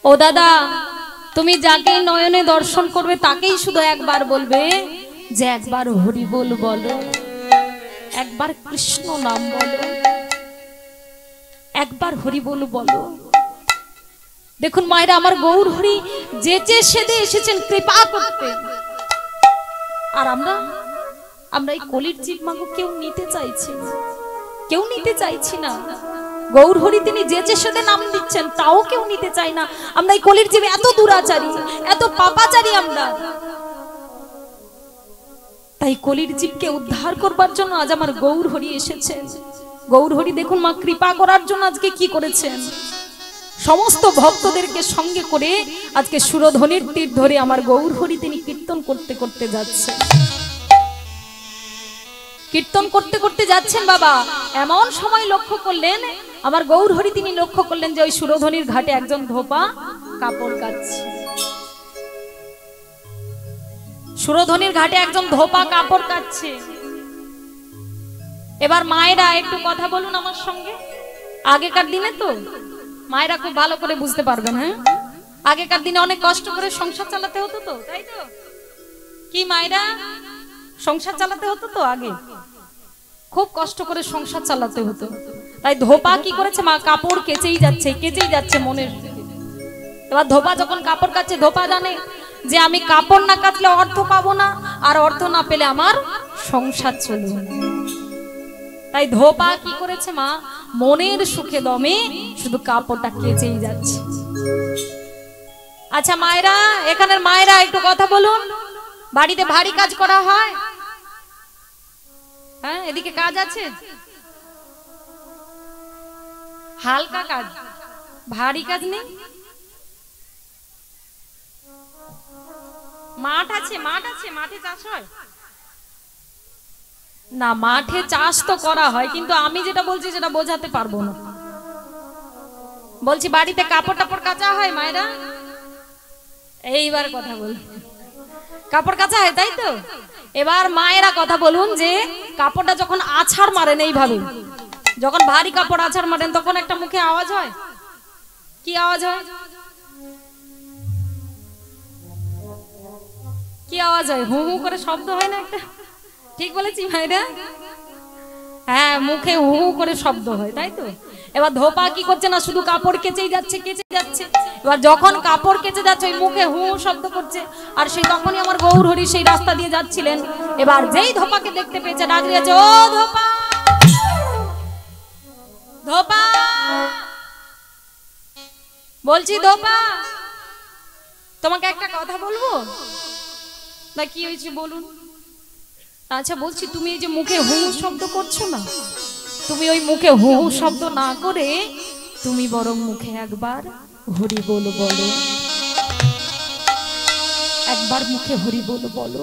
ও দাদা, তুমি যাকে নয়নে দর্শন করবে তাকেই শুধু একবার বলবে যে একবার হরি বল বলো, একবার কৃষ্ণ নাম বলো, একবার হরি বল বলো। দেখুন মায়েরা, আমার গৌর হরি যেচে সেদে এসেছেন কৃপা করতে। আর আমরা এই কলির জীব মাগো কেউ নিতে চাইছি না, কেউ নিতে চাইছি না। গৌর হরি তিনি যেচে সেদে নাম দিচ্ছেন, তাও কেউ নিতে চাই না। আমরা এই কলির জীব এত দুরাচারী, এত পাপাচারী আমরা। তাই কলির জীবকে উদ্ধার করবার জন্য আজ আমার গৌর হরি এসেছেন। গৌর হরি দেখুন মা কৃপা করার জন্য আজকে কি করেছেন, সমস্ত ভক্তদেরকে সঙ্গে করে আজকে সুরধ্বনির তীর ধরে আমার গৌর হরি তিনি কীর্তন করতে করতে যাচ্ছেন, কীর্তন করতে করতে যাচ্ছেন। বাবা এমন সময় লক্ষ্য করলেন, আমার গৌর হরি তিনি লক্ষ্য করলেন যে ওই সুরধ্বনির ঘাটে একজন ধোপা কাপড় কাচ্ছে। সুরধ্বনির ঘাটে একজন ধোপা কাপড় কাচ্ছে। এবার মায়েরা একটু কথা বলুন আমার সঙ্গে। আগেকার দিনে তো মায়েরা খুব ভালো করে বুঝতে পারবেন। হ্যাঁ, আগেকার দিনে অনেক কষ্ট করে সংসার চালাতে হতো তো, তাই তো? কি মায়েরা, সংসার চালাতে হতো তো, আগে খুব কষ্ট করে সংসার চালাতে হতো। তাই ধোপা কি করেছে, মা কাপড় কেচেই যাচ্ছে মনের। এবার ধোপা যখন কাপড় কাচ্ছে, ধোপা জানে যে আমি কাপড় না কাচলে অর্থ পাবো না, আর অর্থ না পেলে আমার সংসার চলবে না। তাই ধোপা কি করেছে মা, মনের সুখে দমে শুধু কাপড়টা কেচেই যাচ্ছে। আচ্ছা মায়েরা, এখানের মায়েরা একটু কথা বলুন। বাড়িতে ভারী কাজ করা হয়? হ্যাঁ, এদিকে কাজ আছে? হালকা কাজ, ভারী কাজ নেই? মাঠ আছে, মাঠে চাষ হয় না? মাঠে চাষ তো করা হয়, কিন্তু আমি যেটা বলছি সেটা বোঝাতে পারবো না। বলছি বাড়িতে কাপড় টাপড় কাচা হয় মায়েরা? এইবার কথা বল, কাপড় কাচা হয় তাই তো? এবার মায়েরা কথা বলুন যে কাপড়টা যখন আছাড় মারেন, এইভাবে যখন ভারী কাপড় আছাড় মারেন, তখন একটা মুখে আওয়াজ হয়। কি আওয়াজ হয়? কি আওয়াজ হয়? হু হু করে শব্দ হয় না একটা? ঠিক বলেছি ভাইরা? হ্যাঁ, মুখে হু হু করে শব্দ হয়, তাই তো? এবার ধোপা কি করছে না, শুধু কাপড় কেচেই যাচ্ছে। এবার যখন কাপড় কেচে যাচ্ছে, ওই মুখে হু হু শব্দ করছে। আর সেই তখনই আমার গৌর হরি সেই রাস্তা দিয়ে যাচ্ছিলেন। এবার যেই ধোপাকে দেখতে পেয়েছে, ডাক দিয়েছে, ও ধোপা, ধোপা, বলছি ধোপা, তোমাকে একটা কথা বলবো না? কি হয়েছে বলুন? আচ্ছা বলছি, তুমি এই যে মুখে হু হু শব্দ করছো না, তুমি ওই মুখে হু হু শব্দ না করে তুমি বরং মুখে একবার হরি বল বলো, একবার মুখে হরি বল বলো।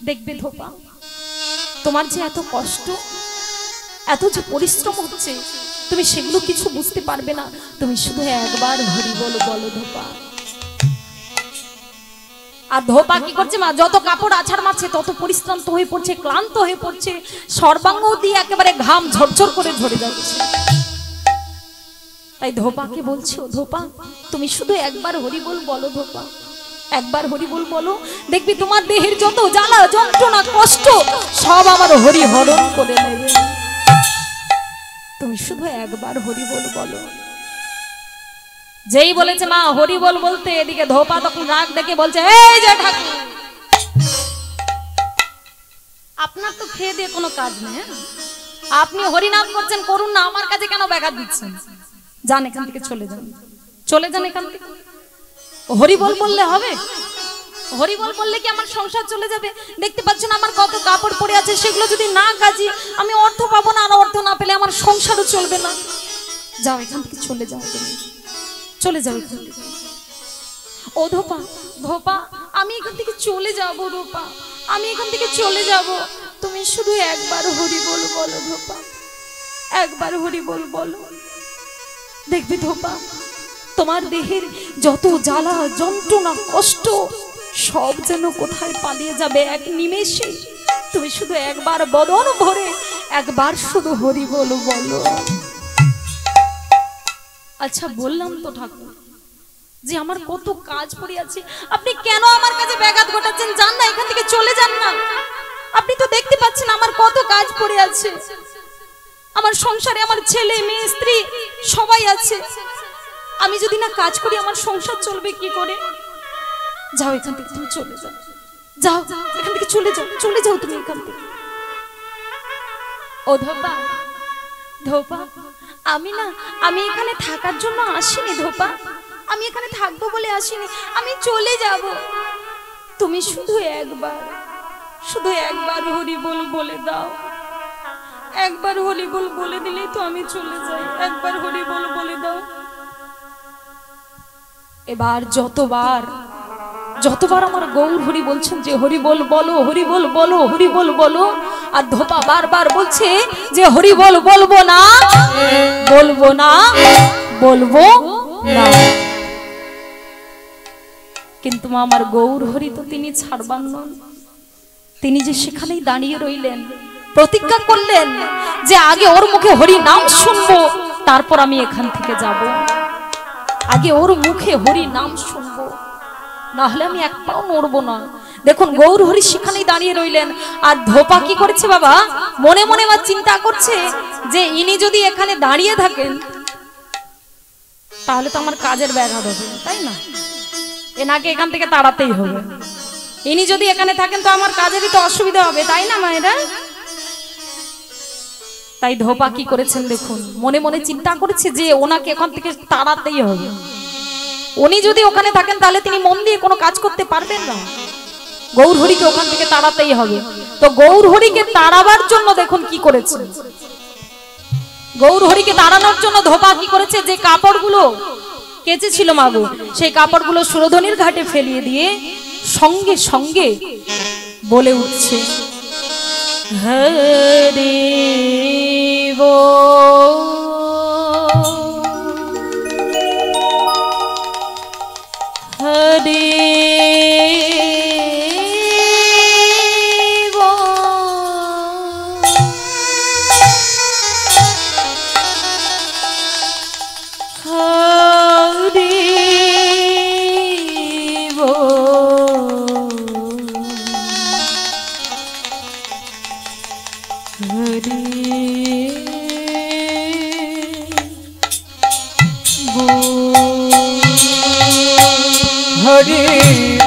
দেখবে ধোপা, তোমার যে এত কষ্ট, এত যে পরিশ্রম হচ্ছে, তুমি সেগুলো কিছু বুঝতে পারবে না। তুমি শুধু একবার হরি বল বলো ধোপা। আর ধোপা কি করছে মা, যত কাপড় আছাড় মারছে তত পরিশ্রান্ত হয়ে পড়ছে, ক্লান্ত হয়ে পড়ছে, সর্বাঙ্গ দিয়ে একেবারে ঘাম ঝরঝর করে ঝরে যাচ্ছে। তাই ধোপাকে বলছি, ও ধোপা, তুমি শুধু একবার হরি বল বলো ধোপা, একবার হরি বল বলো। দেখবি তোমার দেহের যত জ্বালা যন্ত্রণা কষ্ট সব আমার হরি হরণ করে নেবে। তুমি শুধু একবার হরি বল বলো। যেই বলেছে মা হরি বল বলতে, এদিকে ধোপা তখন রাগ দেখে বলছে, এই যে ঠাকুর, আপনার তো খেয়ে দিয়ে কোনো কাজ নেই, আপনি হরিনাম করছেন, করুন না, আমার কাছে কেন ব্যাঘাত দিচ্ছেন? যান এখান থেকে, চলে যান, চলে যান এখান থেকে। হরি বল বললে হবে? হরি বল বললে কি আমার সংসার চলে যাবে? দেখতে পাচ্ছেন আমার কত কাপড় পড়ে আছে, সেগুলো যদি না কাজি আমি অর্থ পাবো না, আর অর্থ না পেলে আমার সংসারও চলবে না। যাও এখান থেকে, চলে যাও, চলে যাও এখান থেকে। ও ধোপা, ধোপা, আমি এখান থেকে চলে যাবো ধোপা, আমি এখান থেকে চলে যাব। তুমি শুধু একবার হরি বল বলো ধোপা, একবার হরি বল বলো। দেখবে ধোপা, তোমার দেহের যত জ্বালা যন্ত্রণা কষ্ট সব যেন কোথায় পালিয়ে যাবে এক নিমেষে। তুমি শুধু একবার বদন ভরে একবার শুধু হরি বল বলো। আচ্ছা বললাম তো ঠাকুর, যে আমার কত কাজ পড়ে আছে, আপনি কেন আমার কাছে ব্যাঘাত ঘটাচ্ছেন? যান না, এখান থেকে চলে যান না। আপনি তো দেখতে পাচ্ছেন আমার কত কাজ পড়ে আছে, আমার সংসারে আমার ছেলে মেয়ে স্ত্রী সবাই আছে। আমি যদি না কাজ করি আমার সংসার চলবে কি করে? যাও এখান থেকে, তুমি চলে যাও, যাও এখান থেকে চলে যাও, চলে যাও তুমি এখান থেকে। ও ধোপা, ধোপা, আমি এখানে থাকার জন্য আসিনি ধোপা, আমি এখানে থাকবো বলে আসিনি, আমি চলে যাব। তুমি শুধু একবার হরি বল বলে দাও, একবার হরি বল বলে দিলেই তো আমি চলে যাই, একবার হরি বল বলে দাও। এবার যতবার আমার গৌর হরি বলছেন যে হরি বল বলো, হরি বল বলো, হরি বল বলো, আর ধোপা বারবার বলছে যে হরি বল বলবো না, বলবো না, বলবো না। কিন্তু আমার গৌর হরি তো তিনি ছাড়বার নন, তিনি যে সেখানেই দাঁড়িয়ে রইলেন, প্রতিজ্ঞা করলেন যে আগে ওর মুখে হরি নাম শুনবো, তারপর আমি এখান থেকে যাব। আগে ওর মুখে হরি নাম শুনবো, না হলে আমি এক পাও নড়বো না। দেখুন গৌর হরি সেখানেই দাঁড়িয়ে রইলেন। আর ধোপা কি করেছে বাবা, মনে মনে আমার চিন্তা করছে যে ইনি যদি এখানে দাঁড়িয়ে থাকেন তাহলে তো আমার কাজের ব্যাঘাত হবে, তাই না? এনাকে এখান থেকে তাড়াতেই হবে। ইনি যদি এখানে থাকেন তো আমার কাজেরই তো অসুবিধা হবে, তাই না মায়েরা? তাই ধোপা কি করেছেন দেখুন, মনে মনে চিন্তা করেছে যে ওনাকে এখান থেকে তাড়াতেই হবে। উনি যদি ওখানে থাকেন তাহলে তিনি মন দিয়ে কোনো কাজ করতে পারবেন না, গৌর হরিকে ওখান থেকে তাড়াতেই হবে। তো গৌর হরিকে তাড়াবার জন্য দেখুন কি করেছে, গৌর হরিকে তাড়ানোর জন্য ধোপা কি করেছে, যে কাপড়গুলো কেচেছিল মাগো সেই কাপড়গুলো সুরধনির ঘাটে ফেলিয়ে দিয়ে সঙ্গে সঙ্গে বলে উঠছে হরি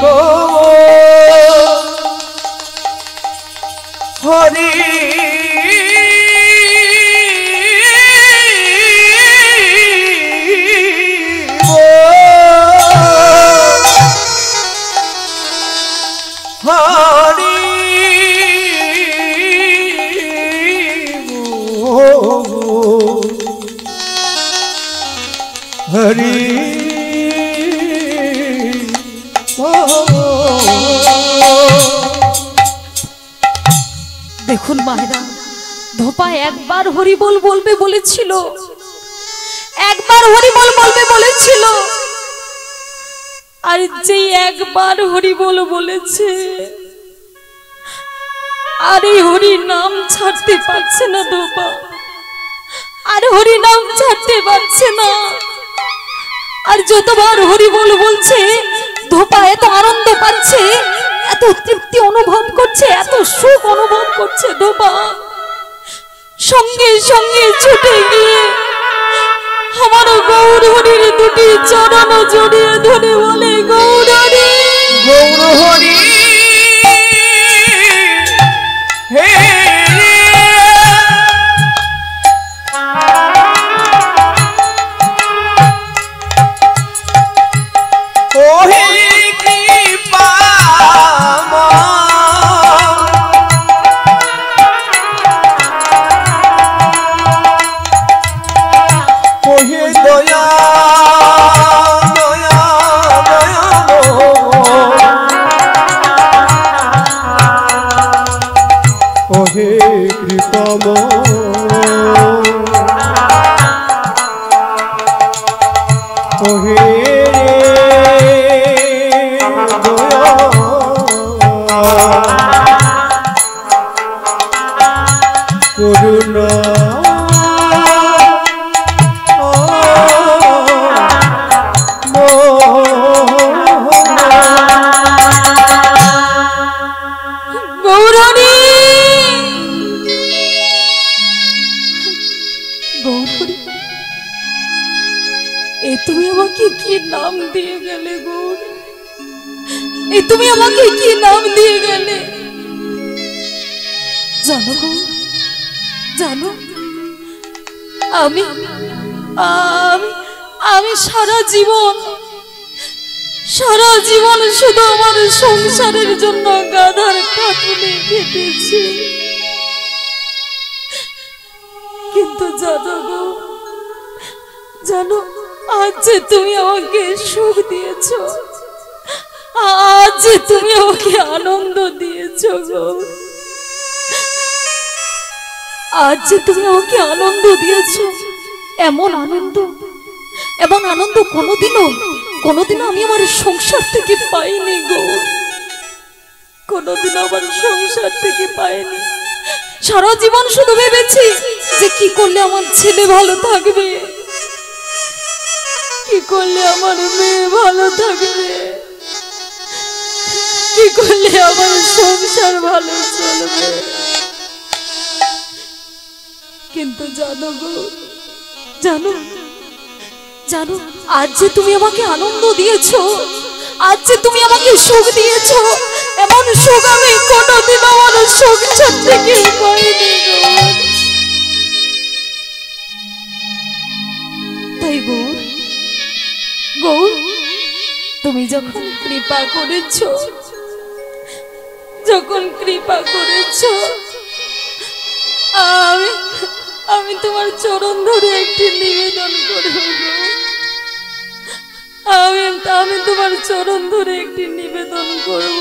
বল, হরি দেখুন মায়েরা, ধোপা একবার হরি বল বলবে বলেছিল, একবার হরি বল বলবে বলেছিল, আর যে একবার হরি বল বলেছে আর এই হরি নাম ছাড়তে পারছে না ধোপা, আর হরি নাম ছাড়তে পারছে না। আর যতবার হরি বল বলছে ধোপা এত আনন্দ পাচ্ছে, এত তৃপ্তি অনুভব করছে, এত সুখ অনুভব করছে। ধোপা সঙ্গে সঙ্গে ছুটে গিয়ে আমার গৌর হরির দুটি চরণ জড়িয়ে ধরে বলে গৌর হরি, গৌর হরি হে ওহে কৃপা ওহে দয়া দয়া দয়া ওহে কৃপা ওহে নাম দিয়ে গেলে গৌর, এই তুমি আমাকে কি নাম দিয়ে গেলে জানো গৌর? জানো আমি আমি আমি সারা জীবন শুধু আমার সংসারের জন্য গাধার খাটুনি কেটেছি, কিন্তু জানো গো, জানো আজ যে তুমি আমাকে সুখ দিয়েছ, আজ যে তুমি আমাকে আনন্দ দিয়েছ গো, আজ যে তুমি আমাকে আনন্দ দিয়েছ, এমন আনন্দ কোনোদিনও আমি আমার সংসার থেকে পাইনি গো, কোনোদিনও আমার সংসার থেকে পাইনি। সারা জীবন শুধু ভেবেছি যে কি করলে আমার ছেলে ভালো থাকবে, কি করলে আমার মেয়ে ভালো থাকবে, কি করলে আমার সংসার ভালো চলবে। কিন্তু জানো গো, জানো জানো আজ যে তুমি আমাকে আনন্দ দিয়েছো, আজ যে তুমি আমাকে সুখ দিয়েছো, এমন সুখ আমি কোনোদিন আমার সংসার থেকে পাইনি গো। তাই গৌর, গৌর তুমি যখন কৃপা করেছো, আমি তোমার চরণ ধরে একটি নিবেদন করব গো, আমি তোমার চরণ ধরে একটি নিবেদন করব,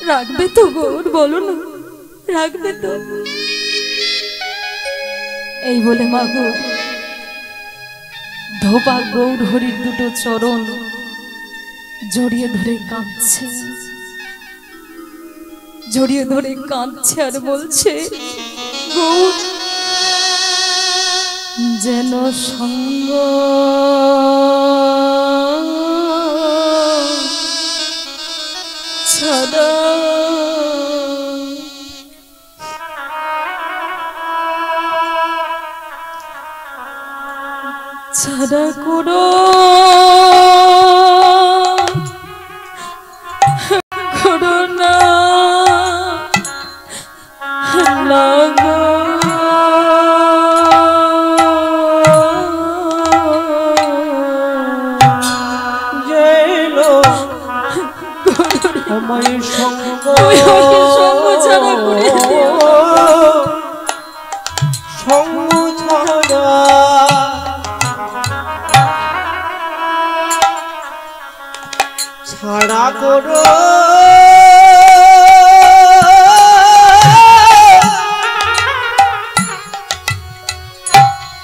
রাখবে তো গৌর? বলো না, রাখবে তো? এই বলে মা গো ধোপা গৌর হরির দুটো চরণ জড়িয়ে ধরে কাঁদছে, জড়িয়ে ধরে কাঁদছে আর বলছে, গৌর যেন সঙ্গ ছাড়া ছাড়া করো না লাগো আমায় সঙ্গ ছাড়া করে দিও, সঙ্গ ছাড়া করো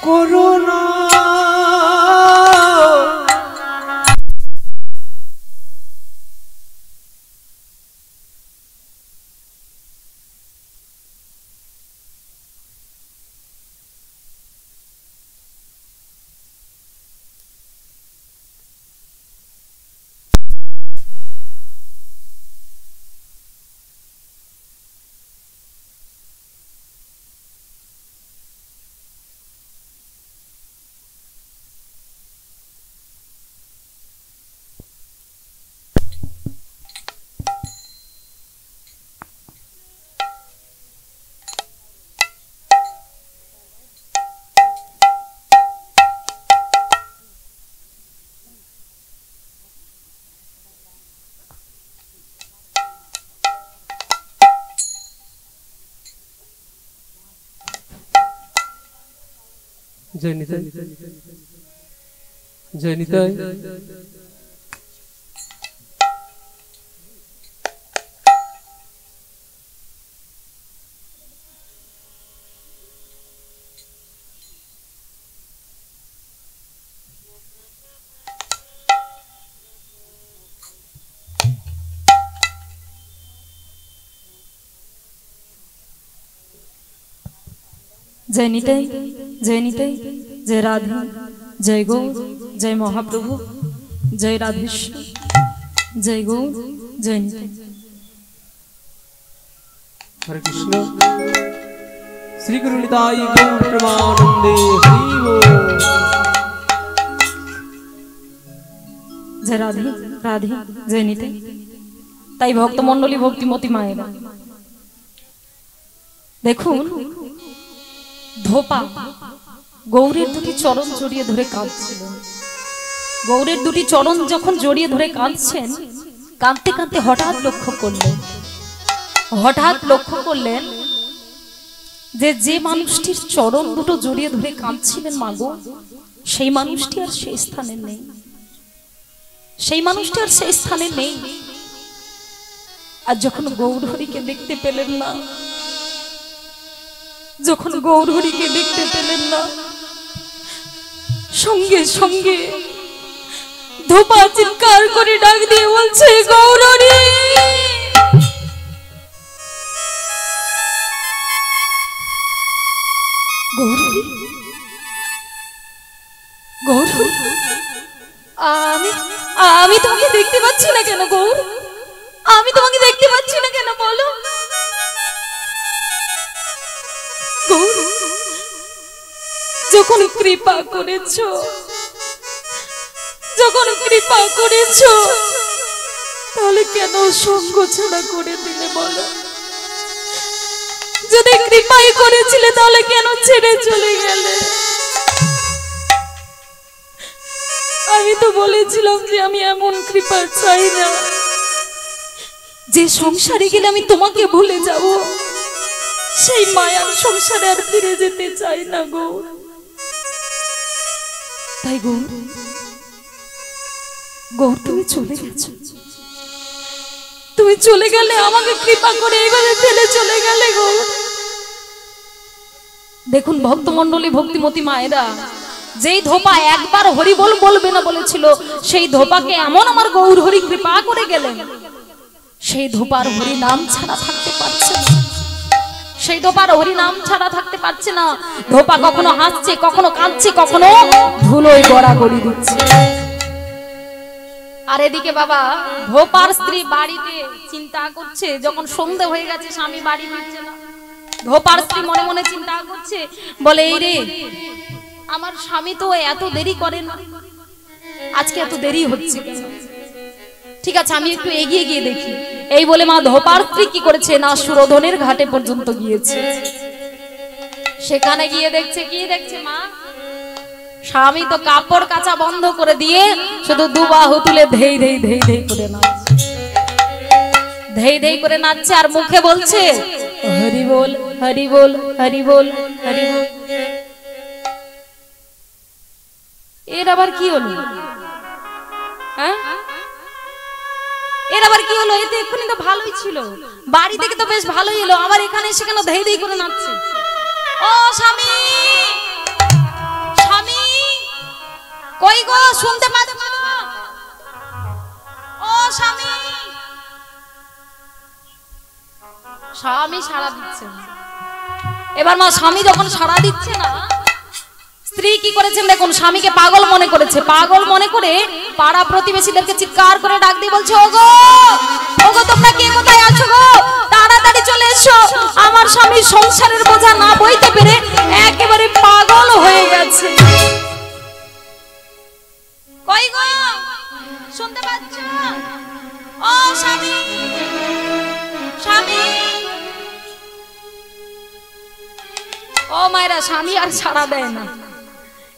করুণা। জয় নিতাই, জয় নিতাই। जय निताई, जय निताई, जय राधे, जय गौ, जय महाप्रभु, जय राधेश्वर, जय गौ, जय निताई। हरे कृष्ण। श्री गुरु निताई गौर प्रेमानंदे हरि बोल। যে রাধে রাধে জয় নিতে। তাই ভক্তমণ্ডলী ভক্তিমতী মায়েরা দেখুন, ধোপা গৌরের দুটি চরণ জড়িয়ে ধরে কাঁদছিলেন। গৌরের দুটি চরণ যখন জড়িয়ে ধরে কাঁদছেন, কাঁদতে কাঁদতে হঠাৎ লক্ষ্য করলেন যে মানুষটির চরণ দুটো জড়িয়ে ধরে কাঁদছিলেন মাগো, সেই মানুষটি আর সেই স্থানে নেই, সেই মানুষটি আর সেই স্থানে নেই। আর যখন গৌরহরিকে দেখতে পেলেন না, যখন গৌরহরিকে দেখতে পেলেন না, সঙ্গে সঙ্গে ধোপা চিৎকার করে ডাক দিয়ে বলছে, গৌরহরি গৌরহরি গৌরহরি, আমি তোমাকে দেখতে পাচ্ছি না কেন গৌর? আমি তোমাকে দেখতে পাচ্ছি না কেন বলো গৌর? যখন কৃপা করেছো, যখন কৃপা করেছো, তাহলে কেন সঙ্গ ছাড়া করে দিলে বলো? যদি কৃপাই করেছিলে তাহলে কেন ছেড়ে চলে গেলে? আমি তো বলেছিলাম যে আমি এমন কৃপা চাই না যে সংসারে গেলে আমি তোমাকে ভুলে যাব, সেই মায়ার সংসারে আর ফিরে যেতে চাই না গৌর। তাই গৌর, গৌর তুমি চলে গেছো, তুমি চলে গেলে, আমাকে কৃপা করে এইভাবে ফেলে চলে গেলে গৌর। দেখুন ভক্তমণ্ডলী ভক্তিমতী মায়েরা, যেই ধোপা একবার হরি বল বলবে না বলেছিল, সেই ধোপাকে এমন আমার গৌর হরি কৃপা করে গেলেন, সেই ধোপার হরি নাম ছাড়া থাকতে পারছে না, সেই ধোপার হরি নাম ছাড়া থাকতে পারছে না। ধোপা কখনো হাসছে, কখনো কাঁদছে, কখনো ধুলোয় গড়াগড়ি দিচ্ছে। আর এদিকে বাবা ধোপার স্ত্রী বাড়িতে চিন্তা করছে, যখন সন্ধে হয়ে গেছে স্বামী বাড়ি ফিরছে না, ধোপার স্ত্রী মনে মনে চিন্তা করছে, বলে এই রে, আমার স্বামী তো এত দেরি করে না, আজকে এত দেরি হচ্ছে কেন? ঠিক আছে, আমি একটু এগিয়ে গিয়ে দেখি। এই বলে মা ধোপার স্ত্রী কি করেছে না, সুরধনের ঘাটে পর্যন্ত গিয়েছে। সেখানে গিয়ে দেখছে, কি দেখছে মা, স্বামী তো কাপড় কাচা বন্ধ করে দিয়ে শুধু দুবাহু তুলে ধেই ধেই ধেই ধেই করে নাচছে, ধেই ধেই করে নাচছে, আর মুখে বলছে হরি বল হরি বল হরি বল হরি বল। এর আবার কি হলো? হ্যাঁ, এর আবার কি হলো? এতে এক্ষুনি তো ভালোই ছিল, বাড়ি থেকে তো বেশ ভালোই এলো, আবার এখানে এসে কেন ধেই ধেই করে নাচছে? ও স্বামী, স্বামী কই গো, শুনতে পাচ্ছ? ও স্বামী, স্বামী সাড়া দিচ্ছে না। এবার মা স্বামী যখন সাড়া দিচ্ছে না, স্ত্রী কি করেছেন দেখুন, স্বামীকে পাগল মনে করেছে, পাগল মনে করে পাড়া প্রতিবেশীদেরকে চিৎকার করে ডাক দিয়ে বলছে, ওগো ওগো, তোমরা কে কোথায় আছো গো, তাড়াতাড়ি চলে এসো, আমার স্বামী সংসারের বোঝা না বইতে পেরে একেবারে পাগল হয়ে গেছে। কই গো, শুনতে পাচ্ছ? ও স্বামী, স্বামী। ও মায়েরা, স্বামী আর সাড়া দেয় না।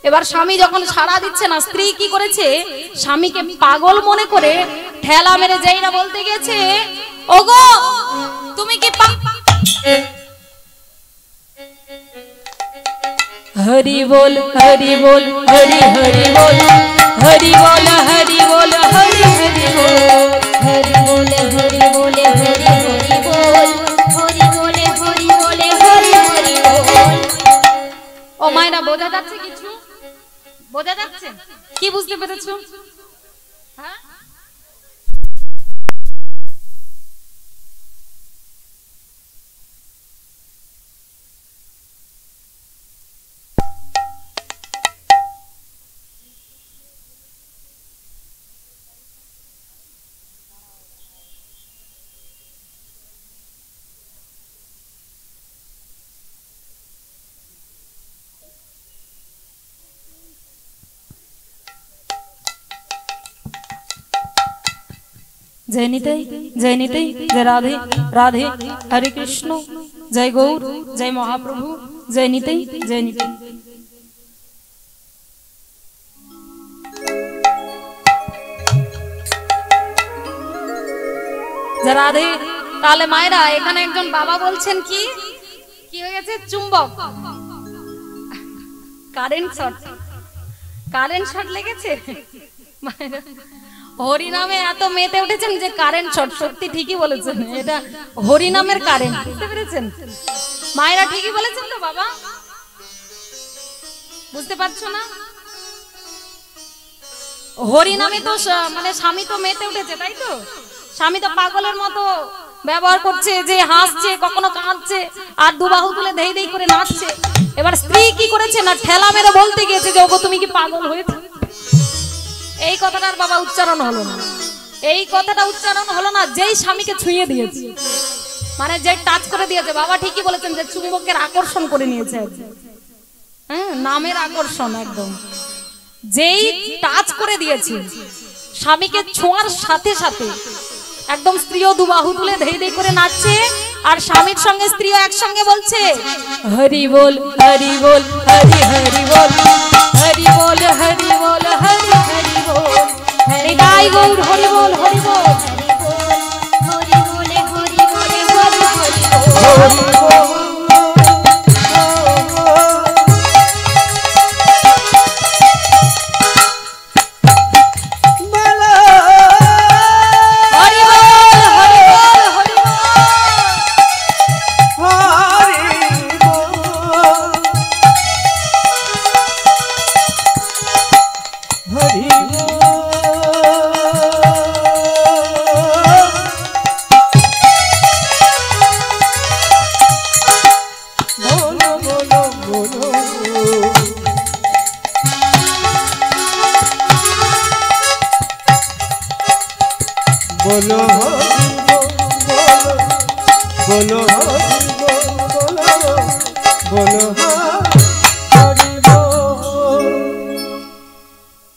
এবার স্বামী যখন সাড়া দিচ্ছে না, স্ত্রী কি করেছে, স্বামীকে পাগল মনে করে ঠেলা মেরে যেই না বলতে গেছে, ওগো তুমি কি হরি বল হরি বল হরি হরি বল হরি বল হরি বল হরি হরি বল হরি বলে হরি বলে হরি হরি বল হরি বলে হরি বলে হরি হরি বল। ও মায়েরা, বোঝা যাচ্ছে কিছু? বোঝা যাচ্ছে? কি বুঝতে পেরেছো? হ্যাঁ, जय निताई जय निताई जय राधे राधे हरे कृष्ण जय गौर जय महाप्रभु जय निताई जय निताई। जय राधे। তাহলে মায়েরা এখানে একজন বাবা বলছেন কি কি হয়ে গেছে চুম্বক কারেন্ট শট লেগেছে মায়েরা হরি নামে এত মেতে উঠেছেন যে কারেন্ট শট সত্যি ঠিকই বলেছেন এটা হরি নামের কারেন্ট বুঝতে পেরেছেন মায়েরা ঠিকই বলেছেন তো বাবা বুঝতে পারছো না হরি নামে তো মানে স্বামী তো মেতে উঠেছে তাই তো স্বামী তো পাগলের মতো ব্যবহার করছে যে হাসছে কখনো কাঁদছে আর দুবাহু তুলে দেই দেই করে নাচছে এবার স্ত্রী কি করেছে না ঠেলা মেরে বলতে গিয়েছে যে ওগো তুমি কি পাগল হয়েছে এই কথাটার বাবা উচ্চারণ হলো না এই কথাটা উচ্চারণ হলো না যেই স্বামীকে ছুঁয়ে দিয়েছে মানে যে টাচ করে দিয়েছে বাবা ঠিকই বলেছেন যে চুম্বকের আকর্ষণ করে নিয়েছে হ্যাঁ নামের আকর্ষণ একদম যেই টাচ করে দিয়েছে স্বামীকে ছোঁয়ার সাথে সাথে একদম স্ত্রীও দুবাহু তুলে ধেই ধেই করে নাচছে আর স্বামীর সঙ্গে স্ত্রীও একসঙ্গে বলছে হরি বল হরি বল হরি হরি বল হরি বল হরি বল হরি হরি বল হরি গাই গৌর হরি বল হরি বল হরি বল হরি বল হরি বল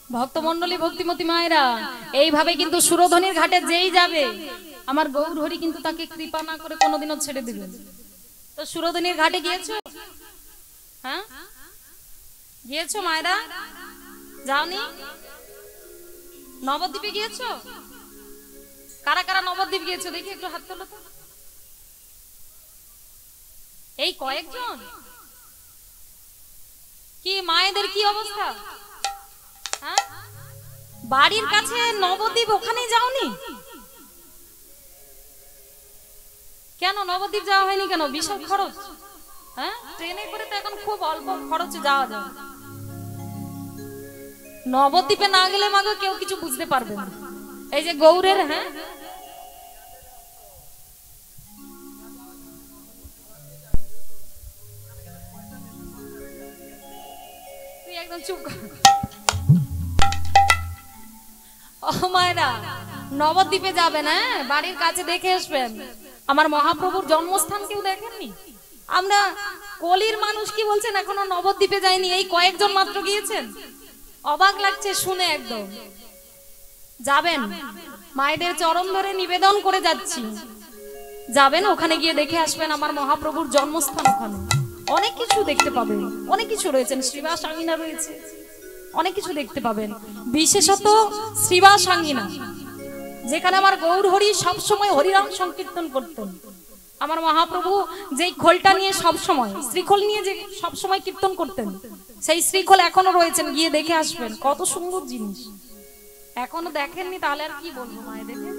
ভক্তমণ্ডলী ভক্তিমতী মায়েরা এইভাবে কিন্তু সুরধনির ঘাটে যেই যাবে আমার গৌর হরি কিন্তু তাকে কৃপা না করে কোনোদিনও ছেড়ে দিবেন তো সুরধনির ঘাটে গিয়েছো হ্যাঁ গিয়েছো মায়েরা যাওনি নবদ্বীপে গিয়েছো কারা কারা নবদ্বীপ গিয়েছো দেখি একটু হাত তোলো তো এই কয়েকজন কি মায়েদের কি অবস্থা হ্যাঁ বাড়ির কাছে নবদ্বীপ ওখানেই যাওনি কেন নবদ্বীপ যাওয়া হয়নি কেন বিশাল খরচ হ্যাঁ ট্রেনে করে তো এখন খুব অল্প খরচে যাওয়া যায় নবদ্বীপে না গেলে মাগো কেউ কিছু বুঝতে পারবে না এই যে গৌরের হ্যাঁ তুই একদম চুপ কর ও মায়েরা নবদ্বীপে যাবেন হ্যাঁ বাড়ির কাছে দেখে আসবেন আমার মহাপ্রভুর জন্মস্থান কেউ দেখেননি আমরা কলির মানুষ কি বলছেন এখনো নবদ্বীপে যায়নি এই কয়েকজন মাত্র গিয়েছেন অবাক লাগছে শুনে একদম যাবেন মায়েদের চরণ ধরে নিবেদন করে যাচ্ছি যাবেন ওখানে গিয়ে দেখে আসবেন আমার মহাপ্রভুর জন্মস্থান ওখানে অনেক কিছু দেখতে পাবেন অনেক কিছু রয়েছেন শ্রীবাস আঙ্গিনা রয়েছে অনেক কিছু দেখতে পাবেন বিশেষত শ্রীবাস আঙ্গিনা যেখানে আমার গৌর হরি সব সময় হরিনাম সংকীর্তন করতেন আমার মহাপ্রভু যেই খোলটা নিয়ে সব সময় শ্রীখোল নিয়ে যে সব সময় কীর্তন করতেন সেই শ্রীখোল এখনো রয়েছেন গিয়ে দেখে আসবেন কত সুন্দর জিনিস এখনো দেখেননি তাহলে আর কি বলবো মায়ে দেখে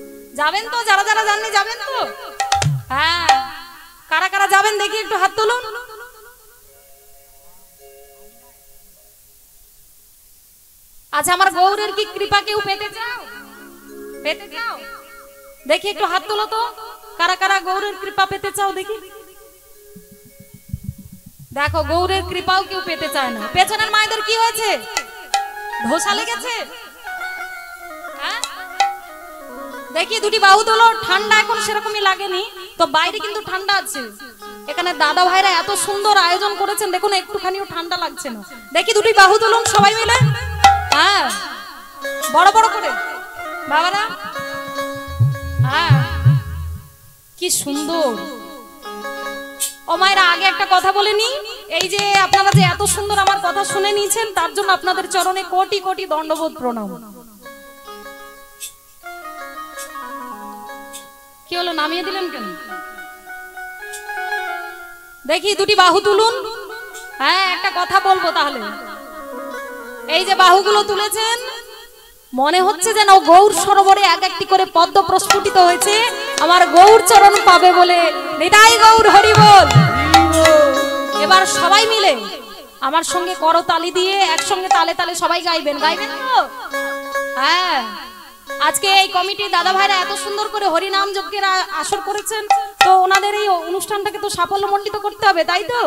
যাবেন তো যারা যারা জাননি যাবেন তো হ্যাঁ কারা কারা যাবেন দেখি একটু হাত তুলুন আচ্ছা আমার গৌরের কি কৃপা কেউ পেতে চাও দেখি একটু হাত তোলো তো কারা কারা গৌরের কৃপা পেতে চাও দেখি দেখো গৌরের কৃপাও কেউ পেতে চায় না পেছনের মায়েদের কি হয়েছে ধোসা লেগেছে হ্যাঁ দেখি দুটি বাহু তোলো ঠান্ডা এখন সেরকমই লাগেনি তো বাইরে কিন্তু ঠান্ডা আছে এখানে দাদা ভাইরা এত সুন্দর আয়োজন করেছেন দেখুন একটুখানিও ঠান্ডা লাগছে না দেখি দুটি বাহু তুলুন সবাই মিলে হ্যাঁ বড় বড় করে বাবারা হ্যাঁ কি সুন্দর। ও মায়েরা, আগে একটা কথা বলে নি, এই যে আপনারা যে এত সুন্দর আমার কথা শুনে নিয়েছেন তার জন্য আপনাদের চরণে কোটি কোটি দণ্ডবোধ প্রণাম। কি হলো, নামিয়ে দিলেন কেন? দেখি দুটি বাহু তুলুন। হ্যাঁ একটা কথা বলবো তাহলে, এই যে বাহুগুলো তুলেছেন মনে হচ্ছে যেন গৌর সরোবরে এক একটি করে পদ্ম প্রস্ফুটিত হয়েছে, আমার গৌর চরণ পাবে বলে। নিতাই গৌর হরি বল। এবার সবাই মিলে আমার সঙ্গে করতালি দিয়ে একসঙ্গে তালে তালে সবাই গাইবেন, গাইবেন তো? হ্যাঁ আজকে এই কমিটি দাদা ভাইরা এত সুন্দর করে হরিনাম যজ্ঞের আসর করেছেন, তো ওনাদের এই অনুষ্ঠানটাকে তো সাফল্যমণ্ডিত করতে হবে, তাই তো?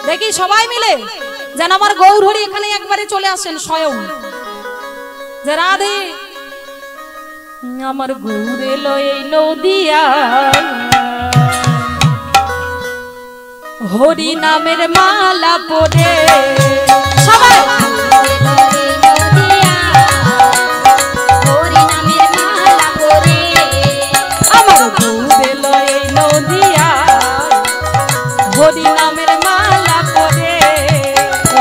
দেখি সবাই মিলে যেন আমার গৌর হরি এখানে একবারে চলে আসেন স্বয়ং। যে রাধে আমার গৌর এলো এই নদিয়া, হরি নামের মালা পরে সবাই আমার গৌর এলো এই নদিয়া, হরি নামের মালা পরে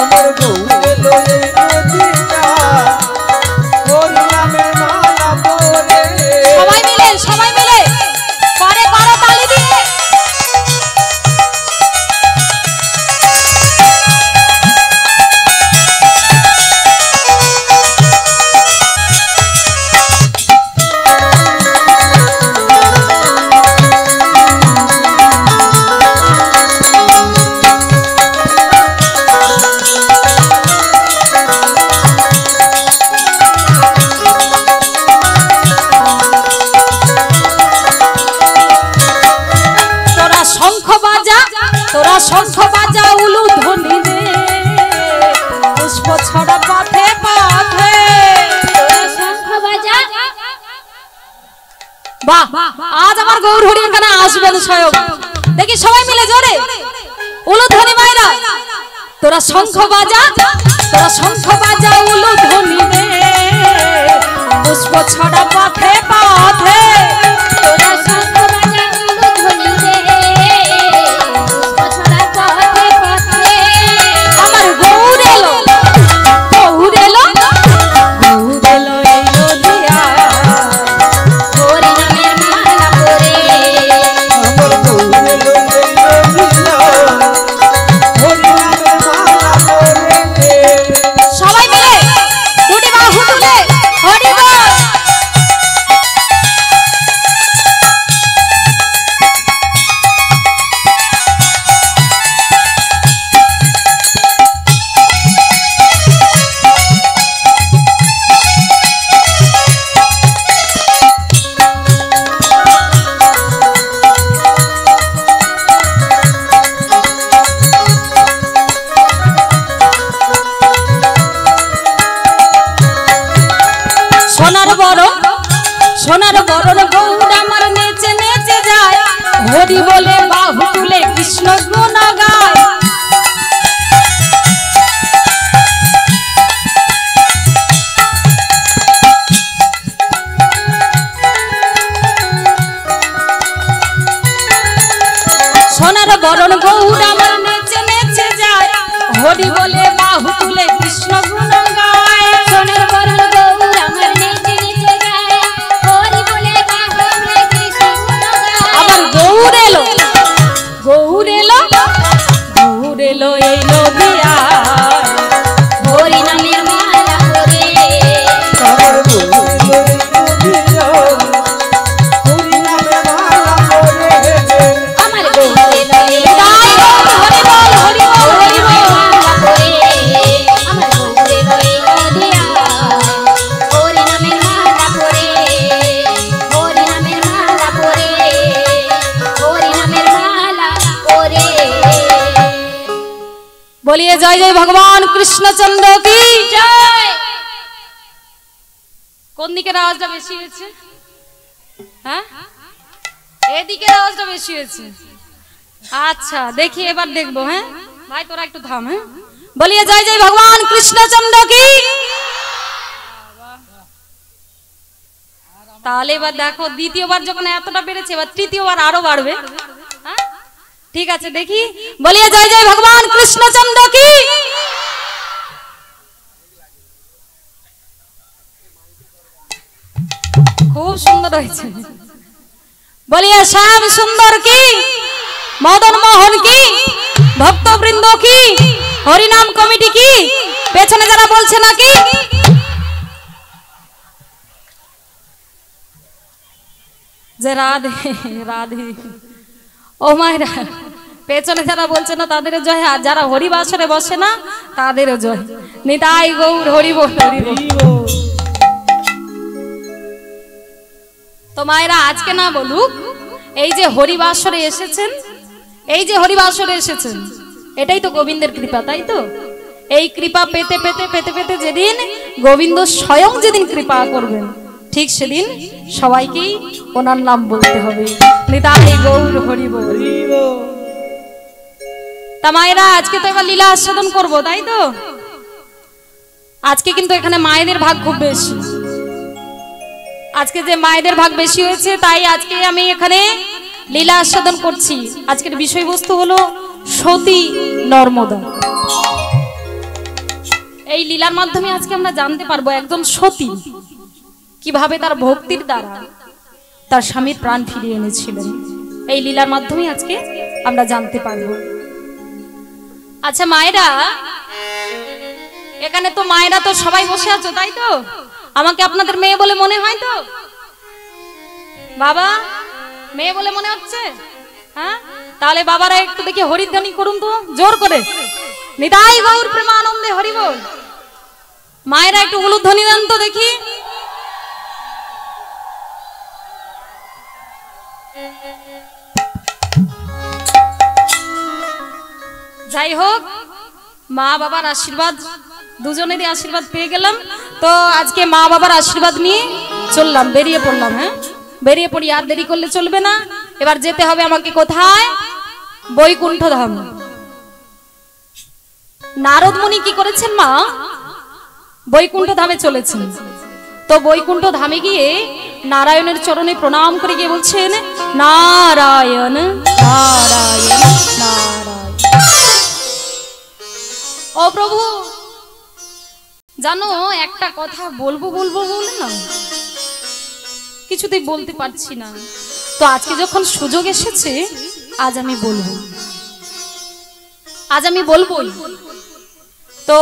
আমার গৌর এলো এই নদিয়া, হরি নামের মালা পরে। সবাই মিলে করে করে তালি দিয়ে শঙ্খ বাজা উলু ধ্বনি রে, পুষ্প ছড়া পথে পথে শঙ্খ বাজা। বাহ, আজ আমার গৌর হরি এখানে আসবেন স্বয়ং। দেখি সবাই মিলে জোরে উলু ধ্বনি মাইরা, তোরা শঙ্খ বাজা, তোরা শঙ্খ বাজা উলু ধ্বনি রে, পুষ্প ছড়া পথে পথে তোরা শঙ্খ বাজা উলু ধ্বনি রে, আমার গৌর এলো, গৌর এলো, গৌর এলো এই নদিয়া, হরি নামের মালা পরে আমার গৌর এলো এই নদিয়া, হরি নামের মালা পরে। সবাই মিলে দুটি বাহু তুলে হরি বল। সোনার বড় গৌর আমার নেচে নেচে যায়, হরি বলে বাহু তুলে কৃষ্ণ গুণ গায়। সোনার বরণ গৌর আমার নেচে নেচে যায়, হরি বলে বাহু তুলে কৃষ্ণ গুণ গায়। সোনার বরণ গৌর আমার নেচে নেচে যায়, হরি বলে বাহু তুলে কৃষ্ণ গুণ গায়। আমার গৌর এলো, গৌর এলো, গৌর এলো এই নদিয়া, হরি নামের মালা পরে আমার গৌর এলো এই নদিয়া, হরি নামের মালা পরে। আমার গৌর এলো এই নদিয়া, হরি বল হরি বল হরি বল মালা পরে। আমার গৌর এলো এই নদিয়া, হরি নামের মালা পরে, হরি নামের মালা পরে, হরি নামের মালা পরে। বলিয়ে জয় জয় ভগবান কৃষ্ণচন্দ্র কি জয়। কোন দিকের আওয়াজটা বেশি হয়েছে? হ্যাঁ এদিকের আওয়াজটা বেশি হয়েছে। আচ্ছা দেখি এবার দেখবো। হ্যাঁ ভাই তোরা একটু থাম। হ্যাঁ বলিয়ে জয় জয় ভগবান কৃষ্ণচন্দ্র কি। তাহলে এবার দেখো দ্বিতীয়বার যখন এতটা বেড়েছে এবার তৃতীয়বার আরো বাড়বে। হ্যাঁ ঠিক আছে দেখি, বলিয়ে জয় জয় ভগবান কৃষ্ণচন্দ্র কি। খুব সুন্দর হয়েছে। বলিয়ে শ্যাম সুন্দর কি, মদন মোহন কি, ভক্তবৃন্দ কি, হরিনাম কমিটি কি, পেছনে যারা বলছে নাকি যে রাধে রাধে, ও মায়েরা পেছনে যারা বলছে না তাদেরও জয়, আর যারা হরিবাসরে বসে না তাদেরও জয়। নিতাই গৌর হরি বল হরি বল। তো মায়েরা আজকে না বলুক, এই যে হরিবাসরে এসেছেন, এই যে হরিবাসরে এসেছেন এটাই তো গোবিন্দের কৃপা, তাই তো? এই কৃপা পেতে পেতে পেতে পেতে যেদিন গোবিন্দ স্বয়ং যেদিন কৃপা করবেন ঠিক সেদিন সবাইকেই ওনার নাম বলতে হবে। নিতাই গৌর হরি বল। তা মায়েরা আজকে তো এবার লীলা আস্বাদন করবো, তাই তো? আজকে কিন্তু এখানে মায়েদের ভাগ খুব বেশি। আজকে যে মায়েদের ভাগ বেশি হয়েছে তাই আজকে আমি এখানে লীলা আস্বাদন করছি। আজকের বিষয়বস্তু হলো সতী নর্মদা। এই লীলার মাধ্যমে আজকে আমরা জানতে পারবো একজন সতী কিভাবে তার ভক্তির দ্বারা তার স্বামীর প্রাণ ফিরিয়ে এনেছিলেন। এই লীলার মাধ্যমে আজকে আমরা জানতে পারবো। আচ্ছা মায়েরা, এখানে তো মায়েরা তো সবাই বসে আছো, তাই তো? আমাকে আপনাদের মেয়ে বলে মনে হয় তো? বাবা মেয়ে বলে মনে হচ্ছে? হ্যাঁ, তাহলে বাবারা একটু দেখি হরিধ্বনি করুন তো জোর করে, নিতাই গৌর প্রেমানন্দে হরি বল। মায়েরা একটু উলুধ্বনি দেন তো দেখি। যাই হোক, মা বাবার আশীর্বাদ, দুজনেরই আশীর্বাদ পেয়ে গেলাম। তো আজকে মা বাবার আশীর্বাদ নিয়ে চললাম, বেরিয়ে পড়লাম। হ্যাঁ বেরিয়ে পড়ি, আর দেরি করলে চলবে না। এবার যেতে হবে আমাকে কোথায়? বৈকুণ্ঠ ধাম। নারদ মুনি কি করেছেন মা? বৈকুণ্ঠ ধামে চলেছেন। তো বৈকুণ্ঠ ধামে গিয়ে নারায়ণের চরণে প্রণাম করে গিয়ে বলছেন, নারায়ণ নারায়ণ নারায়ণ। ও প্রভু, জানো একটা কথা বলবো বলবো বলে না কিছুতেই বলতে পারছি না। তো আজকে যখন সুযোগ এসেছে আজ আমি বলবো, আজ আমি বলবোই। তো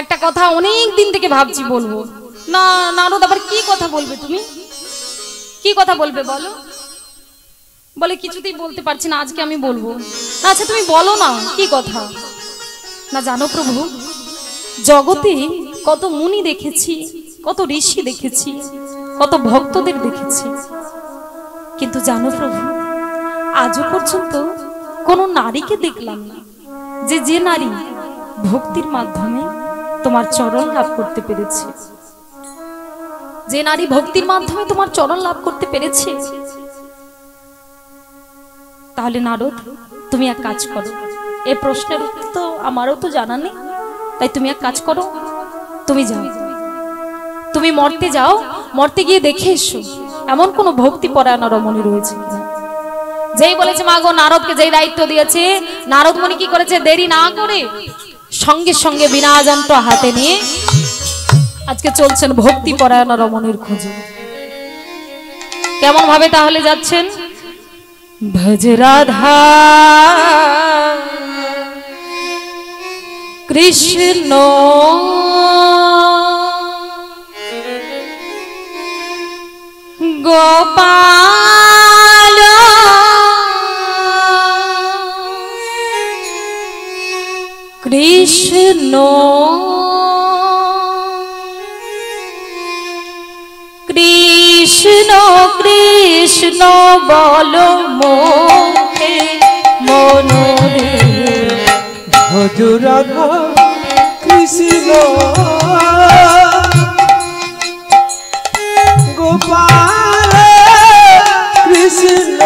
একটা কথা অনেক দিন থেকে ভাবছি বলবো না। নারদ আবার কি কথা বলবে? তুমি কি কথা বলবে বলো? বলে কিছুতেই বলতে পারছি না, আজকে আমি বলবো। আচ্ছা তুমি বলো না কি কথা। না জানো প্রভু, জগতে কত মুনি দেখেছি, কত ঋষি দেখেছি, কত ভক্তদের দেখেছি, কিন্তু জানো প্রভু আজও পর্যন্ত কোন নারীকে দেখলাম না যে নারী ভক্তির মাধ্যমে তোমার চরণ লাভ করতে পেরেছে, যে নারী ভক্তির মাধ্যমে তোমার চরণ লাভ করতে পেরেছে। তাহলে নারদ তুমি এক কাজ করো, এই প্রশ্নের উত্তর তো আমারও তো জানা নেই, তাই তুমি এক কাজ করো, তুমি যাও, তুমি মর্তে যাও, মর্তে গিয়ে দেখে এসো এমন কোন ভক্তি পরায়ণ রমণী রয়েছে কিনা। যেই বলেছে মা গো, নারদকে যেই দায়িত্ব দিয়েছে, নারদ মুনি কি করেছে, দেরি না করে সঙ্গে সঙ্গে বিনা যন্ত্র হাতে নিয়ে আজকে চলছেন ভক্তি পরায়ণ রমণীর খোঁজে। কেমন ভাবে তাহলে যাচ্ছেন? ভজ রাধা কৃষ্ণ গোপাল কৃষ্ণ কৃষ্ণ কৃষ্ণ বলো মোহে মনোরে। ভজ রাধা কৃষ্ণ গোপাল কৃষ্ণ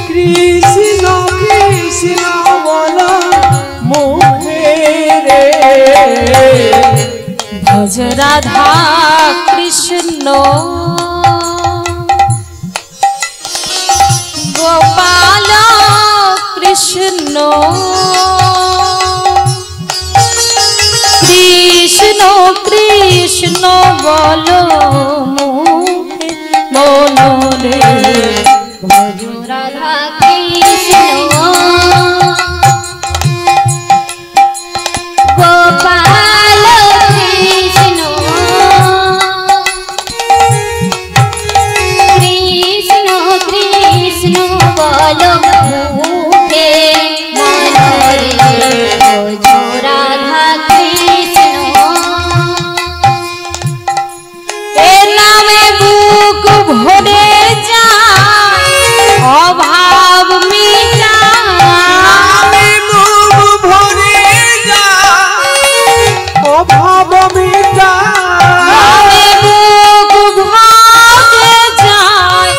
কৃষ্ণ কৃষ্ণ বল মুখে রে। ভজ রাধা কৃষ্ণ গোপাল কৃষ্ণ কৃষ্ণ কৃষ্ণ বল মুখে মনরে ভজ রাধা কৃষ্ণ গোপাল কৃষ্ণ কৃষ্ণ কৃষ্ণ বল মুখে মনরে ভজ রাধা কৃষ্ণ এ নামে বুক ভরে যায় অভাব মিটায় ভরে যায় অভাব মিটায় বুক ভরে যায়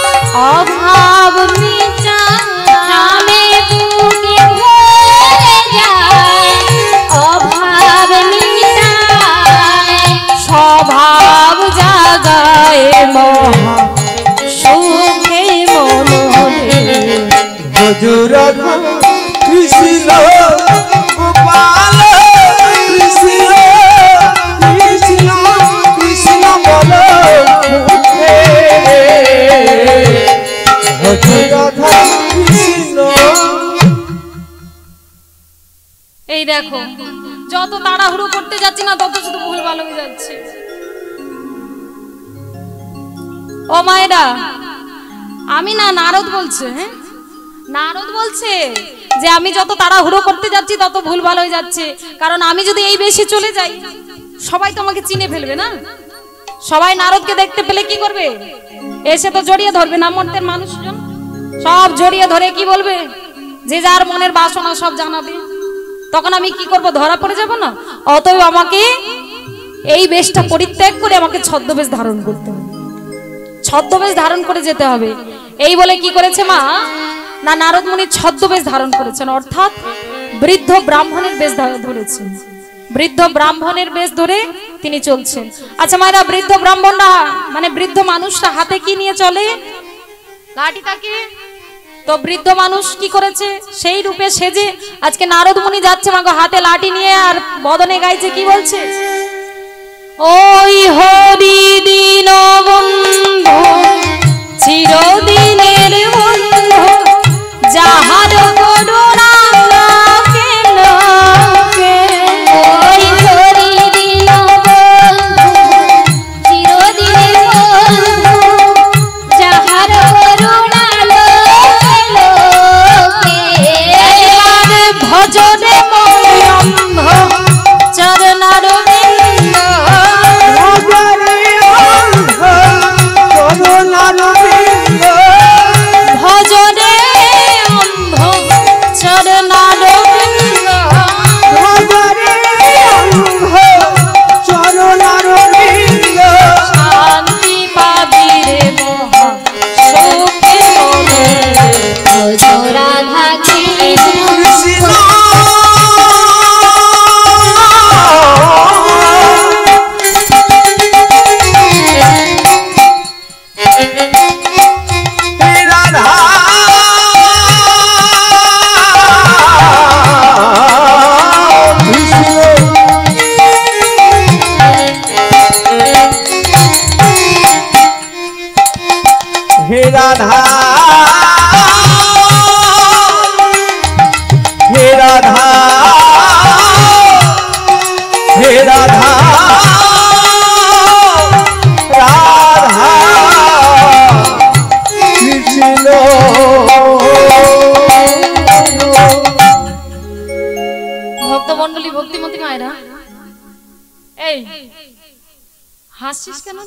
অভাব মিটায় নামে বুকে ভরে যায় অভাব মিটায় স্বভাব জাগায় মহা সুখে মনরে ভজ রাধা কৃষ্ণ গোপাল কৃষ্ণ কৃষ্ণ কৃষ্ণ বল মুখে ভজ রাধা কৃষ্ণ। এই দেখো যত তাড়াহুড়ো করতে যাচ্ছি না তত শুধু ভুল ভালো হয়ে যাচ্ছে। ও মায়েরা আমি না নারদ বলছে, হ্যাঁ নারদ বলছে যে আমি যত তাড়াহুড়ো করতে যাচ্ছি তত ভুল ভালো হয়ে যাচ্ছে, কারণ আমি যদি এই বেশি চলে যাই সবাই তো আমাকে চিনে ফেলবে না। সবাই নারদকে দেখতে পেলে কি করবে? এসে তো জড়িয়ে ধরবে না, মর্তের মানুষজন সব জড়িয়ে ধরে কি বলবে? যে যার মনের বাসনা সব জানাবে। তখন আমি কি করব? ধরা পড়ে যাব না? অতএব আমাকে এই বেশটা পরিত্যাগ করে আমাকে ছদ্মবেশ ধারণ করতে হবে, ছদ্মবেশ ধারণ করে যেতে হবে। এই বলে কি করেছে মা না নারদ মুনি ছদ্মবেশ ধারণ করেছেন, অর্থাৎ বৃদ্ধ ব্রাহ্মণের বেশ ধরেছেন, বৃদ্ধ ব্রাহ্মণের বেশ ধরে তিনি চলছেন। আচ্ছা মায়েরা, বৃদ্ধ ব্রাহ্মণরা মানে বৃদ্ধ মানুষরা হাতে কি নিয়ে চলে? লাঠি থাকে। তো বৃদ্ধ মানুষ কি করেছে? সেই রূপে সেজে আজকে নারদ মুনি যাচ্ছে মাগো হাতে লাঠি নিয়ে, আর বদনে গাইছে কি বলছে? ওই হরি দিন বন্ধু চিরদিনের বন্ধু যাহার করুণা লোকে লোকে। ওই হরি দিন বন্ধু চিরদিনের বন্ধু যাহার করুণা লোকে লোকে। ভজনে মনে অন্ধ চরণার ভজনে অন্ধ চরণার শান্তি পাবি রে মহা সুখে মনে রাধা কৃষ্ণ। हे राधा हे राधा हे राधा राधा कृष्ण। ভক্তমণ্ডলী ভক্তিমতী মায়েরা, এই হাসছিস কেন?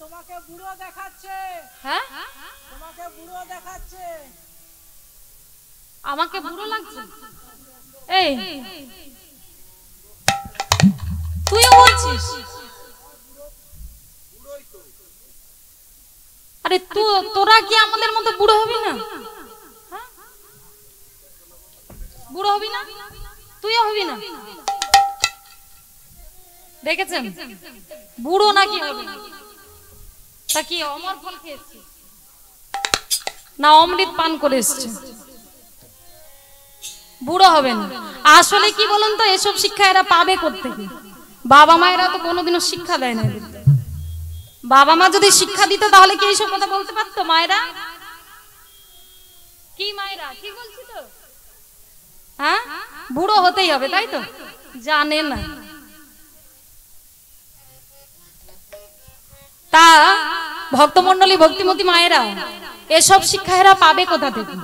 তোমাকে বুড়ো দেখাচ্ছে, হ্যাঁ তোমাকে বুড়ো দেখাচ্ছে। আমাকে বুড়ো লাগছে? এই তুইও বলছিস? আরে তোরা কি আমাদের মতো বুড়ো হবি না? বুড়ো হবি না? তুইও হবি না? দেখেছেন বুড়ো নাকি হবে তা কি অমর ফল খেয়েছে না অমৃত পান করে এসছে বুড়ো হবেন আসলে কি বলুন তো এসব শিক্ষা এরা পাবে কোত্থেকে বাবা মায়েরা তো কোনোদিনও শিক্ষা দেয় না বাবা মা যদি শিক্ষা দিত তাহলে কি এইসব কথা বলতে পারতো মায়েরা কি মায়েরা ঠিক বলছি তো হ্যাঁ বুড়ো হতেই হবে তাই তো জানে না তা ভক্তমণ্ডলী ভক্তিমতী মায়েরা এসব শিক্ষা এরা পাবে কোথা থেকে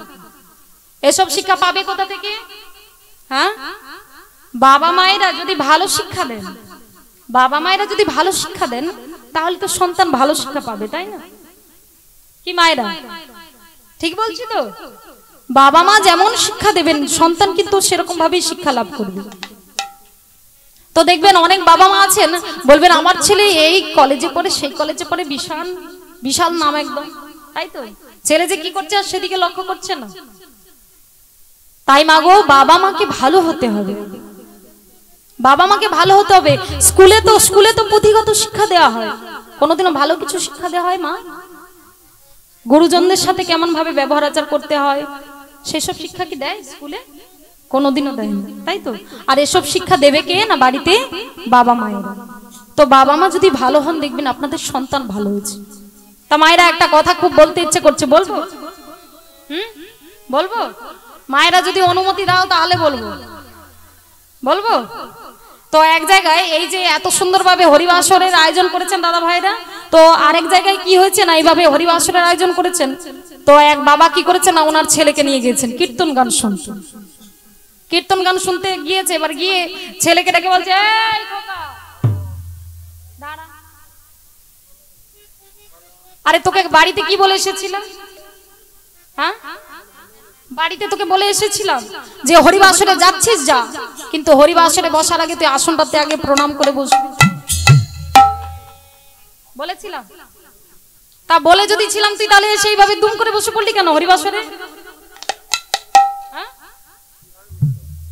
এসব শিক্ষা পাবে কোথা থেকে হ্যাঁ বাবা মায়েরা যদি ভালো শিক্ষা দেন বাবা মায়েরা যদি ভালো শিক্ষা দেন তাহলে তো সন্তান ভালো শিক্ষা পাবে তাই না কি মায়েরা ঠিক বলছি তো বাবা মা যেমন শিক্ষা দেবেন সন্তান কিন্তু সেরকম ভাবেই শিক্ষা লাভ করবে তো দেখবেন অনেক বাবা মা আছেন বলবেন আমার ছেলে এই কলেজে পড়ে সেই কলেজে পড়ে বিশাল বিশাল নাম একদম তাই তো ছেলে যে কি করছে আর সেদিকে লক্ষ্য করছে না তাই মাগো বাবা মাকে ভালো হতে হবে বাবা মাকে ভালো হতে হবে স্কুলে তো পুঁথিগত শিক্ষা দেওয়া হয় কোনোদিনও ভালো কিছু শিক্ষা দেওয়া হয় মা গুরুজনদের সাথে কেমন ভাবে ব্যবহার আচার করতে হয় সেসব শিক্ষা কি দেয় স্কুলে কোনোদিনও দেয় না তাই তো আর এসব শিক্ষা দেবে কে না বাড়িতে বাবা মায়েরা তো বাবা মা যদি ভালো হন দেখবেন আপনাদের সন্তান ভালো হয়েছে তা মায়েরা একটা কথা খুব বলতে ইচ্ছে করছে বলবো বলবো মায়েরা যদি অনুমতি দাও তাহলে বলবো বলবো তো এক জায়গায় এই যে এত সুন্দরভাবে হরিবাসরের আয়োজন করেছেন দাদা ভাইরা তো আরেক জায়গায় কি হয়েছে না এইভাবে হরিবাসরের আয়োজন করেছেন তো এক বাবা কি করেছেন না ওনার ছেলেকে নিয়ে গিয়েছেন কীর্তন গান শুনতে কীর্তন গান শুনতে গিয়েছে এবার গিয়ে ছেলেকে ডেকে বলছে এই খোকা দাঁড়া আরে তোকে বাড়িতে কি বলে এসেছিলাম হ্যাঁ বাড়িতে তোকে বলে এসেছিলাম যে হরিবাসরে যাচ্ছিস যা কিন্তু হরিবাসরে বসার আগে তুই আসনটাতে আগে প্রণাম করে বসবি বলেছিলাম তা বলে যদি ছিলাম তুই তাহলে সেইভাবে দুম করে বসে পড়লি কেন হরিবাসরে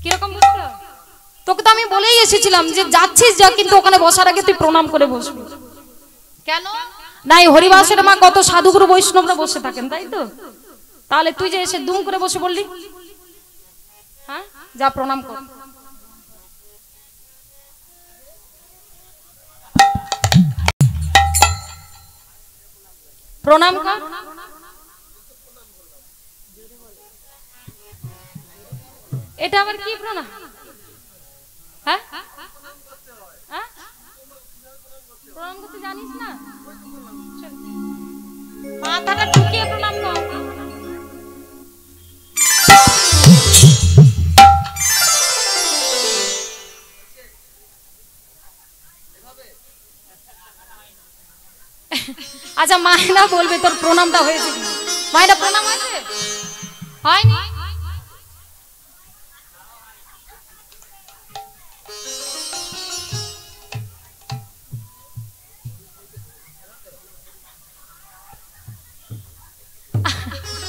কিরকম বুঝলো তোকে তো আমি বলেই এসেছিলাম যে যাচ্ছিস যা কিন্তু ওখানে বসার আগে তুই প্রণাম করে বসবি কেন না এই হরিবাসরে মা কত সাধুগুরু বৈষ্ণবরা বসে থাকেন তাই তো তাহলে তুই যে এসে দুম করে বসে বললি হ্যাঁ যা প্রণাম কর প্রণাম কর এটা আবার কি প্রণাম হ্যাঁ প্রণাম করতে জানিস না মাথাটা ঠুকিয়ে প্রণাম কর আচ্ছা মায়েরা বলবে তোর প্রণামটা হয়েছে মায়েরা প্রণাম হয়েছে হয়নি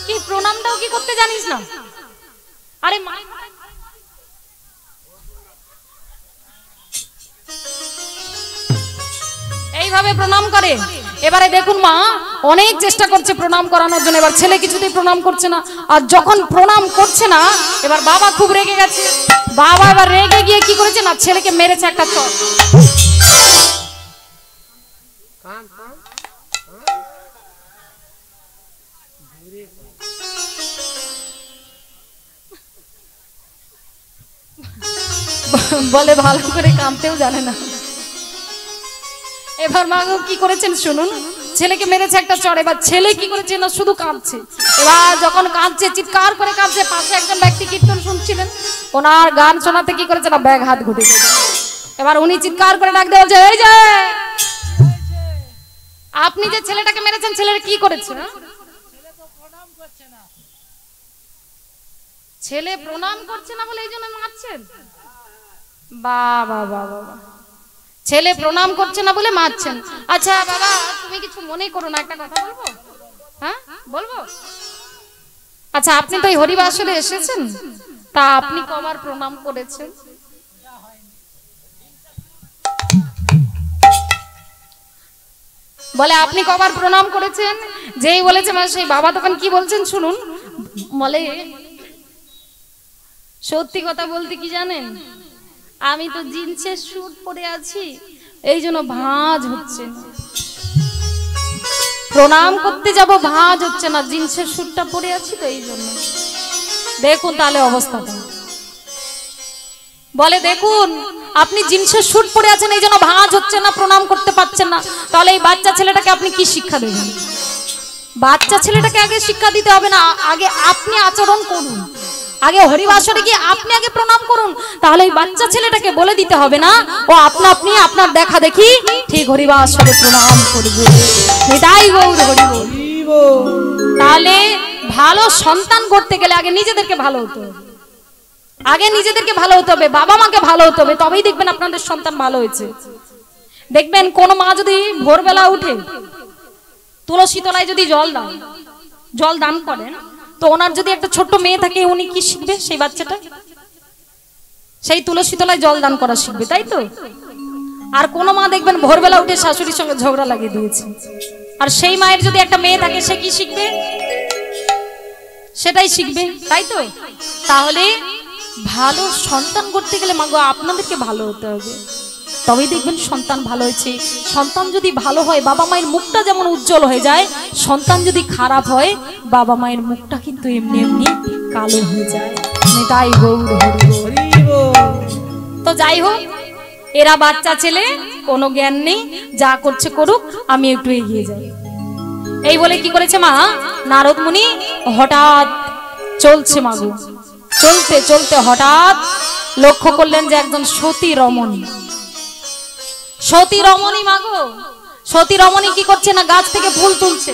কি প্রণামটাও কি করতে জানিস না আরে মা এইভাবে প্রণাম করে এবারে দেখুন মা অনেক চেষ্টা করছে প্রণাম করানোর জন্য এবার ছেলে কিছুতেই প্রণাম করছে না আর যখন প্রণাম করছে না এবার বাবা খুব রেগে গেছে বাবা এবার রেগে গিয়ে কি করেছে না ছেলেকে মেরেছে একটা চড় বলে ভালো করে কাঁদতেও জানে না এবার মা কি করেছেন শুনুন ছেলেকে মেরেছে একটা চড় এবার ছেলে কি করেছে না শুধু কাঁদছে এবার যখন কাঁদছে চিৎকার করে কাঁদছে পাশে একজন ব্যক্তি কীর্তন শুনছিলেন ওনার গান শোনাতে কি করেছে না ব্যাগ হাত ঘুরে এবার উনি চিৎকার করে ডাক দিয়ে বলছে এই যে আপনি যে ছেলেটাকে মেরেছেন ছেলের কি করেছে ছেলে প্রণাম করছে না বলে এই জন্য মারছেন বাবা বাবা ছেলে প্রণাম করছে না বলে মারছেন আচ্ছা বাবা তুমি কিছু মনে করো না একটা কথা বলবো হ্যাঁ বলবো আচ্ছা আপনি তো এই হরিবাসরে এসেছেন তা আপনি কবার প্রণাম করেছেন বলে আপনি কবার প্রণাম করেছেন? যেই বলেছে মানে সেই বাবা তখন কি বলছেন শুনুন। বলে সত্যি কথা বলতে কি জানেন, আমি তো জিন্সের স্যুট পরে আছি, এই জন্য ভাঁজ হচ্ছে না। প্রণাম করতে যাব ভাঁজ হচ্ছে না, জিন্সের স্যুটটা পরে আছি তো এই জন্য। দেখুন তাহলে অবস্থাটা। বলে দেখুন আপনি জিন্সের স্যুট পরে আছেন এই জন্য ভাঁজ হচ্ছে না, প্রণাম করতে পারছেন না, তাহলে এই বাচ্চা ছেলেটাকে আপনি কি শিক্ষা দেবেন? বাচ্চা ছেলেটাকে আগে শিক্ষা দিতে হবে না, আগে আপনি আচরণ করুন, আগে হরিবাসরে গিয়ে আপনি আগে প্রণাম করুন, তাহলে এই বাচ্চা ছেলেটাকে বলে দিতে হবে না ও আপনি আপনার দেখা দেখি ঠিক হরিবাসরে প্রণাম করবে। এটাই গৌর হরি বল। তাহলে ভালো সন্তান করতে গেলে আগে নিজেদেরকে ভালো হতে হবে, আগে নিজেদেরকে ভালো হতে হবে, বাবা মাকে ভালো হতে হবে, তবেই দেখবেন আপনাদের সন্তান ভালো হয়েছে। দেখবেন কোন মা যদি ভোরবেলা উঠে তুলসী তলায় যদি জল দান করেন, তো ওনার যদি একটা ছোট্ট মেয়ে থাকে উনি কি শিখবে? সেই বাচ্চাটা সেই তুলসী তলায় জল দান করা শিখবে, তাই তো? আর কোন মা দেখবেন ভোরবেলা উঠে শাশুড়ির সঙ্গে ঝগড়া লাগিয়ে দিয়েছে, আর সেই মায়ের যদি একটা মেয়ে থাকে সে কি শিখবে? সেটাই শিখবে, তাই তো? তাহলে ভালো সন্তান করতে গেলে মাগো আপনাদেরকে ভালো হতে হবে, তবেই দেখবেন সন্তান ভালো হয়েছে। সন্তান যদি ভালো হয় বাবা মায়ের মুখটা যেমন উজ্জ্বল হয়ে যায়, সন্তান যদি খারাপ হয় বাবা মায়ের মুখটা কিন্তু এমনি এমনি কালো হয়ে যায়। তাই গৌর হরি বল। তো যাই হোক, এরা বাচ্চা ছেলে, কোনো জ্ঞান নেই, যা করছে করুক, আমি একটু এগিয়ে যাই। এই বলে কি করেছে মা নারদ মুনি হঠাৎ চলছে মাগো, চলতে চলতে হঠাৎ লক্ষ্য করলেন যে একজন সতী রমণী, সতী রমণী মাগো, সতী রমণী কি করছে না গাছ থেকে ফুল তুলছে।